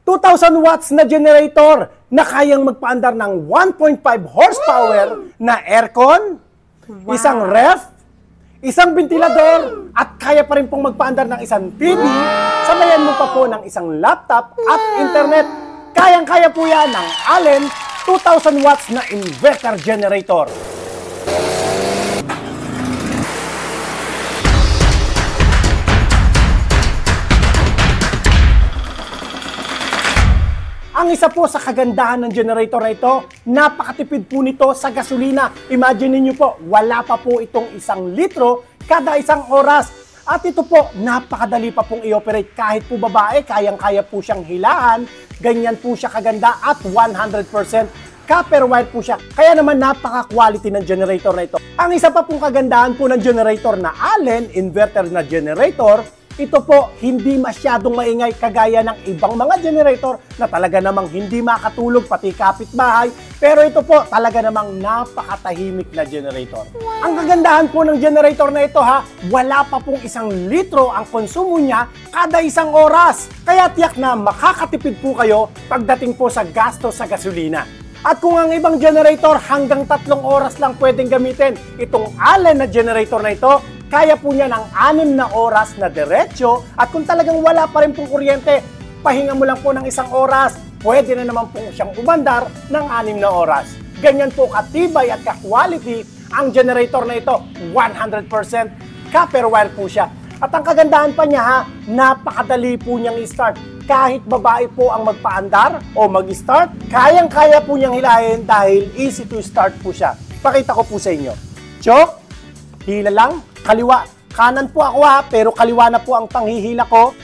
2,000 watts na generator na kayang magpaandar ng 1.5 horsepower na aircon, isang ref, isang ventilador, at kaya pa rin pong magpaandar ng isang TV, sabayan mo pa po ng isang laptop at internet. Kayang-kaya po yan ng Allen 2,000 watts na inverter generator. Ang isa po sa kagandahan ng generator na ito, napakatipid po nito sa gasolina. Imagine niyo po, wala pa po itong 1 litro kada isang oras. At ito po, napakadali pa pong i-operate. Kahit po babae, kayang-kaya po siyang hilaan. Ganyan po siya kaganda at 100% copper wire po siya. Kaya naman napaka-quality ng generator na ito. Ang isa pa pong kagandahan po ng generator na Allen, inverter na generator, ito po, hindi masyadong maingay kagaya ng ibang mga generator na talaga namang hindi makatulog pati kapitbahay. Pero ito po, talaga namang napakatahimik na generator. Wow. Ang kagandahan po ng generator na ito wala pa pong 1 litro ang konsumo niya kada isang oras. Kaya tiyak na makakatipid po kayo pagdating po sa gasto sa gasolina. At kung ang ibang generator hanggang 3 oras lang pwedeng gamitin, itong Allen na generator na ito, kaya po niya ng 6 na oras na diretsyo. At kung talagang wala pa rin pong kuryente, pahinga mo lang po ng 1 oras, pwede na naman po siyang umandar ng 6 na oras. Ganyan po katibay at ka-quality ang generator na ito. 100% copper wire po siya. At ang kagandahan pa niya napakadali po niyang i-start. Kahit babae po ang magpaandar o mag-start, kayang-kaya po niyang hilahin dahil easy to start po siya. Pakita ko po sa inyo. Chok, hila lang, kaliwa. Kanan po ako pero kaliwa na po ang panghihila ko.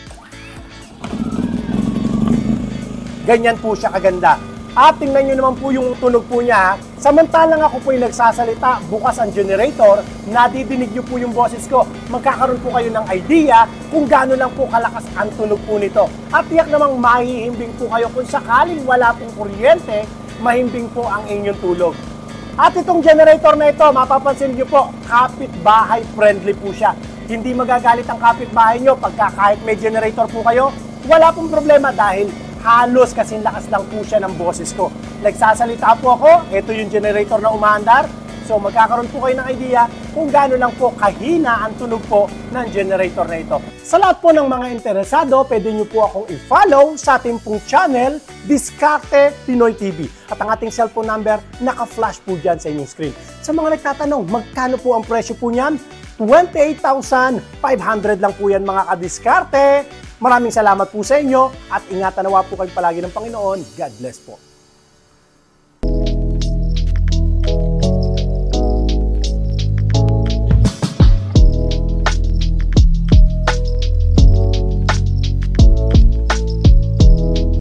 Ganyan po siya kaganda. At tingnan nyo naman po yung tunog po niya. Samantalang ako po yung nagsasalita, bukas ang generator, nadidinig nyo po yung boses ko. Magkakaroon po kayo ng idea kung gaano lang po kalakas ang tunog po nito. At tiyak namang mahihimbing po kayo kung sakaling wala pong kuryente, mahimbing po ang inyong tulog. At itong generator na ito, mapapansin nyo po, kapitbahay friendly po siya. Hindi magagalit ang kapitbahay nyo pagka kahit may generator po kayo, wala pong problema dahil halos kasing lakas lang po siya ng boses ko. Nagsasalita po ako, ito yung generator na umaandar. So magkakaroon po kayo ng idea kung gaano lang po kahina ang tunog po ng generator na ito. Sa lahat po ng mga interesado, pwede nyo po akong i-follow sa ating pong channel, Diskarte Pinoy TV. At ang ating cellphone number, naka-flash po dyan sa inyong screen. Sa mga nagtatanong, magkano po ang presyo po niyan? 28,500 lang po yan mga kadiskarte. Maraming salamat po sa inyo at ingatan nawa po kayo palagi ng Panginoon. God bless po.